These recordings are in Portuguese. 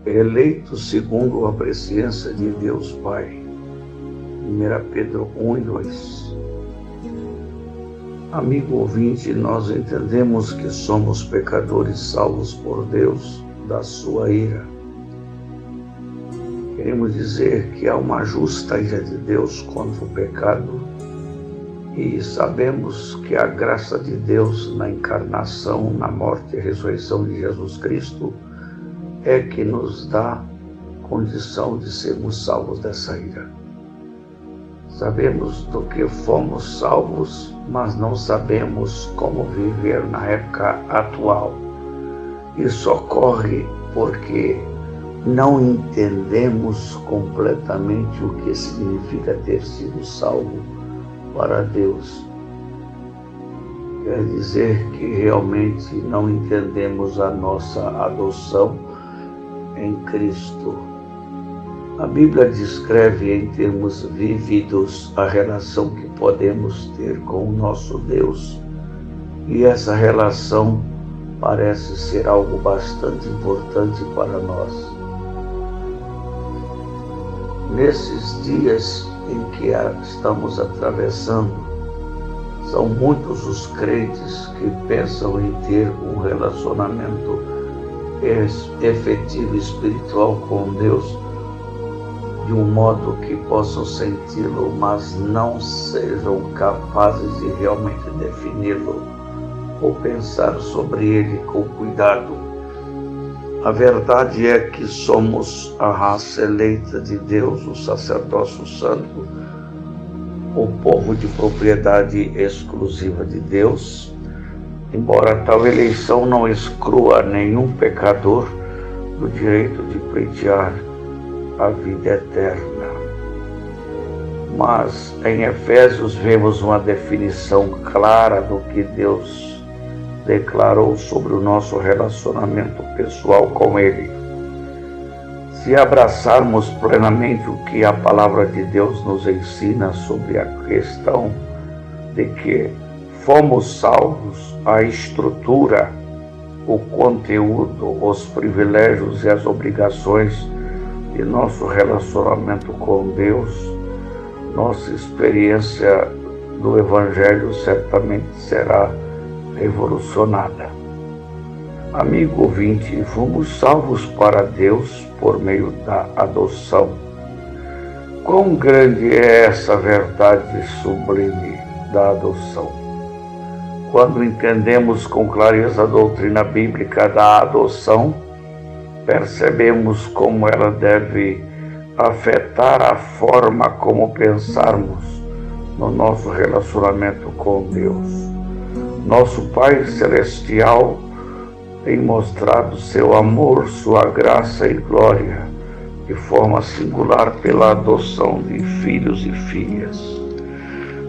eleitos segundo a presciência de Deus Pai. 1 Pedro 1 e 2. Amigo ouvinte, nós entendemos que somos pecadores salvos por Deus da sua ira. Queremos dizer que há uma justa ira de Deus contra o pecado e sabemos que a graça de Deus na encarnação, na morte e ressurreição de Jesus Cristo é que nos dá condição de sermos salvos dessa ira. Sabemos do que fomos salvos, mas não sabemos como viver na época atual. Isso ocorre porque não entendemos completamente o que significa ter sido salvo para Deus. Quer dizer que realmente não entendemos a nossa adoção em Cristo. A Bíblia descreve em termos vívidos a relação que podemos ter com o nosso Deus, e essa relação parece ser algo bastante importante para nós. Nesses dias em que estamos atravessando, são muitos os crentes que pensam em ter um relacionamento efetivo espiritual com Deus, de um modo que possam senti-lo, mas não sejam capazes de realmente defini-lo ou pensar sobre ele com cuidado. A verdade é que somos a raça eleita de Deus, o sacerdócio santo, o povo de propriedade exclusiva de Deus, embora tal eleição não exclua nenhum pecador do direito de pleitear a vida eterna. Mas em Efésios vemos uma definição clara do que Deus declarou sobre o nosso relacionamento pessoal com Ele. Se abraçarmos plenamente o que a palavra de Deus nos ensina sobre a questão de que fomos salvos, a estrutura, o conteúdo, os privilégios e as obrigações de nosso relacionamento com Deus, nossa experiência do Evangelho certamente será revolucionada. Amigo ouvinte, fomos salvos para Deus por meio da adoção. Quão grande é essa verdade sublime da adoção? Quando entendemos com clareza a doutrina bíblica da adoção, percebemos como ela deve afetar a forma como pensarmos no nosso relacionamento com Deus. Nosso Pai Celestial tem mostrado seu amor, sua graça e glória de forma singular pela adoção de filhos e filhas.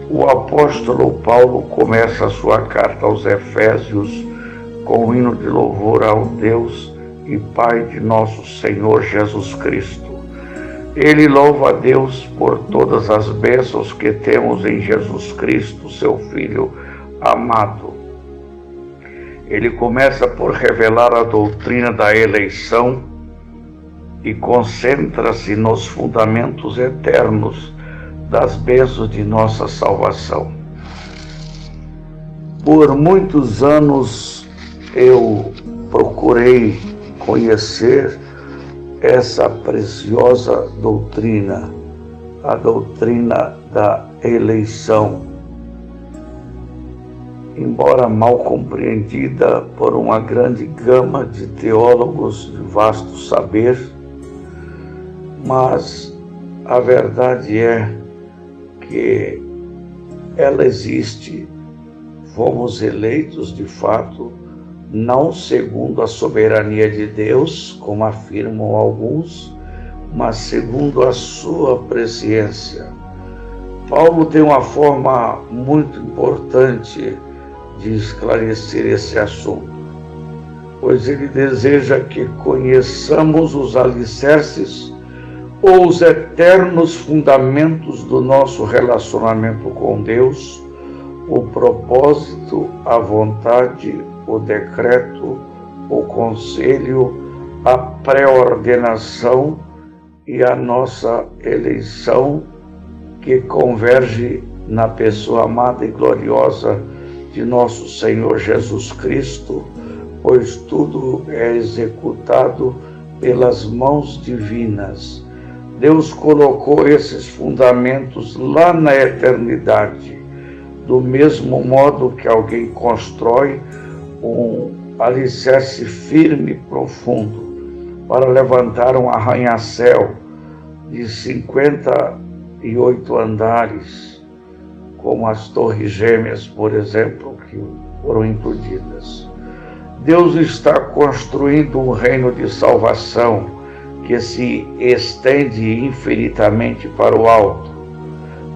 O apóstolo Paulo começa a sua carta aos Efésios com um hino de louvor ao Deus e Pai de nosso Senhor Jesus Cristo. Ele louva a Deus por todas as bênçãos que temos em Jesus Cristo, seu Filho amado. Ele começa por revelar a doutrina da eleição e concentra-se nos fundamentos eternos das bênçãos de nossa salvação. Por muitos anos eu procurei conhecer essa preciosa doutrina, a doutrina da eleição. Embora mal compreendida por uma grande gama de teólogos de vasto saber, mas a verdade é que ela existe. Fomos eleitos de fato, não segundo a soberania de Deus, como afirmam alguns, mas segundo a sua presciência. Paulo tem uma forma muito importante de esclarecer esse assunto, pois ele deseja que conheçamos os alicerces ou os eternos fundamentos do nosso relacionamento com Deus, o propósito, a vontade, o decreto, o conselho, a pré-ordenação e a nossa eleição, que converge na pessoa amada e gloriosa de nosso Senhor Jesus Cristo, pois tudo é executado pelas mãos divinas. Deus colocou esses fundamentos lá na eternidade, do mesmo modo que alguém constrói um alicerce firme e profundo para levantar um arranha-céu de 58 andares, como as Torres Gêmeas, por exemplo, que foram implodidas. Deus está construindo um reino de salvação que se estende infinitamente para o alto,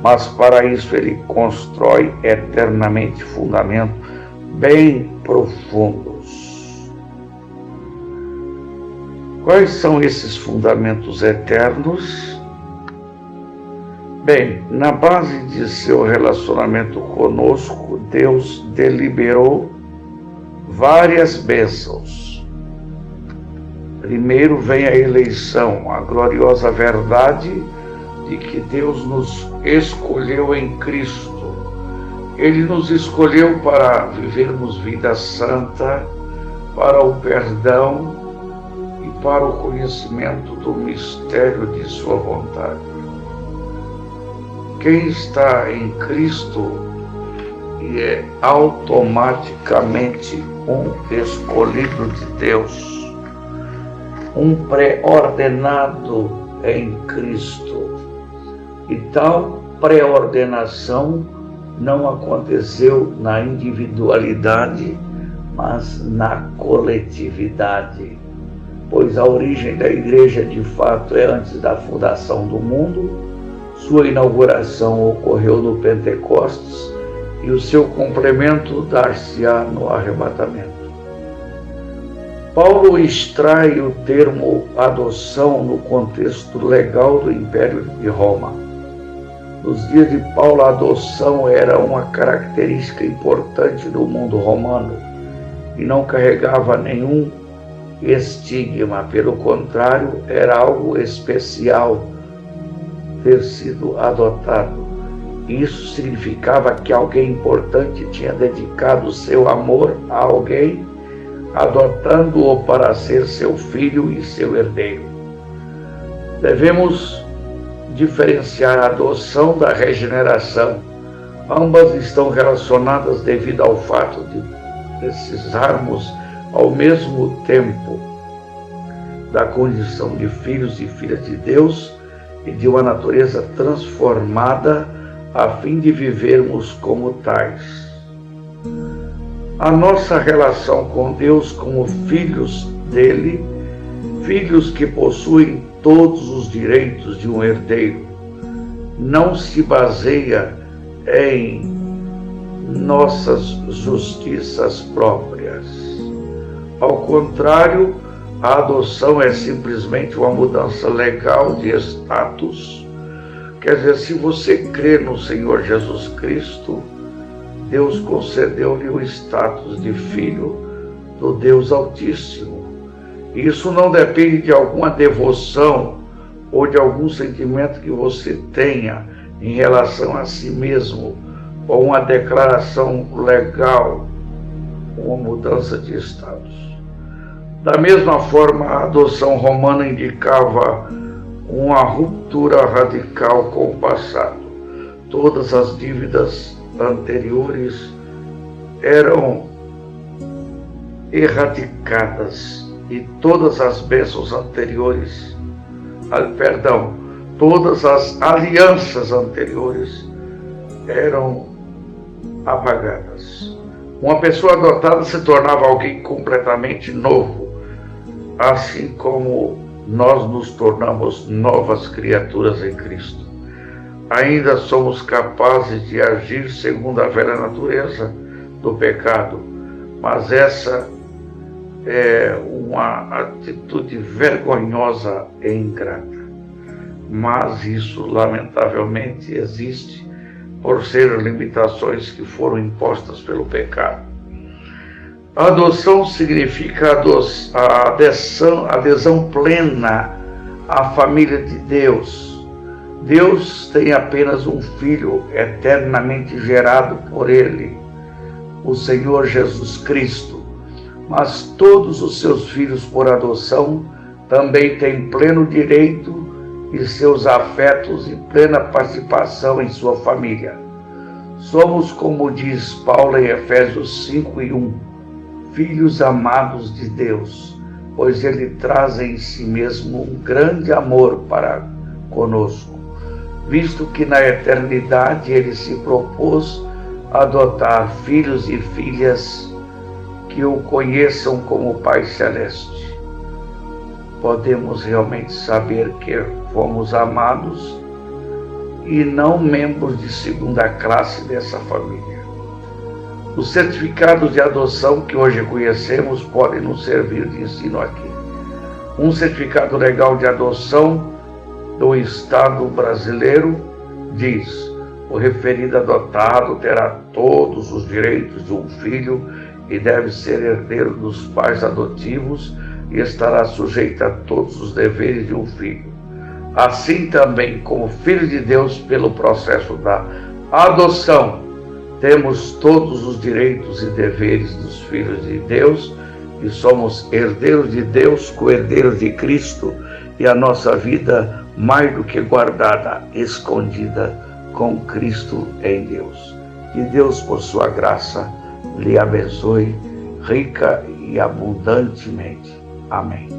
mas para isso ele constrói eternamente fundamentos bem profundos. Quais são esses fundamentos eternos? Bem, na base de seu relacionamento conosco, Deus deliberou várias bênçãos. Primeiro vem a eleição, a gloriosa verdade de que Deus nos escolheu em Cristo. Ele nos escolheu para vivermos vida santa, para o perdão e para o conhecimento do mistério de sua vontade. Quem está em Cristo é automaticamente um escolhido de Deus, um pré-ordenado em Cristo. E tal pré-ordenação não aconteceu na individualidade, mas na coletividade, pois a origem da igreja de fato é antes da fundação do mundo. Sua inauguração ocorreu no Pentecostes e o seu complemento dar-se-á no arrebatamento. Paulo extrai o termo adoção no contexto legal do Império de Roma. Nos dias de Paulo, a adoção era uma característica importante do mundo romano e não carregava nenhum estigma. Pelo contrário, era algo especial ter sido adotado. Isso significava que alguém importante tinha dedicado seu amor a alguém, adotando-o para ser seu filho e seu herdeiro. Devemos diferenciar a adoção da regeneração. Ambas estão relacionadas devido ao fato de precisarmos ao mesmo tempo da condição de filhos e filhas de Deus e de uma natureza transformada a fim de vivermos como tais. A nossa relação com Deus como filhos dele, filhos que possuem todos os direitos de um herdeiro, não se baseia em nossas justiças próprias. Ao contrário, a adoção é simplesmente uma mudança legal de status. Quer dizer, se você crê no Senhor Jesus Cristo, Deus concedeu-lhe o status de filho do Deus Altíssimo. Isso não depende de alguma devoção ou de algum sentimento que você tenha em relação a si mesmo, ou uma declaração legal, uma mudança de status. Da mesma forma, a adoção romana indicava uma ruptura radical com o passado. Todas as dívidas anteriores eram erradicadas e todas as bênçãos anteriores, todas as alianças anteriores eram apagadas. Uma pessoa adotada se tornava alguém completamente novo, assim como nós nos tornamos novas criaturas em Cristo. Ainda somos capazes de agir segundo a velha natureza do pecado, mas essa é uma atitude vergonhosa e ingrata. Mas isso, lamentavelmente, existe por ser limitações que foram impostas pelo pecado. A adoção significa a adesão plena à família de Deus. Deus tem apenas um filho eternamente gerado por ele, o Senhor Jesus Cristo. Mas todos os seus filhos por adoção também têm pleno direito e seus afetos e plena participação em sua família. Somos, como diz Paulo em Efésios 5:1, filhos amados de Deus, pois Ele traz em si mesmo um grande amor para conosco, visto que na eternidade Ele se propôs a adotar filhos e filhas que o conheçam como Pai Celeste. Podemos realmente saber que fomos amados e não membros de segunda classe dessa família. Os certificados de adoção que hoje conhecemos podem nos servir de ensino aqui. Um certificado legal de adoção do Estado brasileiro diz: o referido adotado terá todos os direitos de um filho e deve ser herdeiro dos pais adotivos e estará sujeito a todos os deveres de um filho. Assim também, como filho de Deus, pelo processo da adoção, temos todos os direitos e deveres dos filhos de Deus e somos herdeiros de Deus, co-herdeiros de Cristo, e a nossa vida mais do que guardada, escondida com Cristo em Deus. Que Deus, por sua graça, lhe abençoe rica e abundantemente. Amém.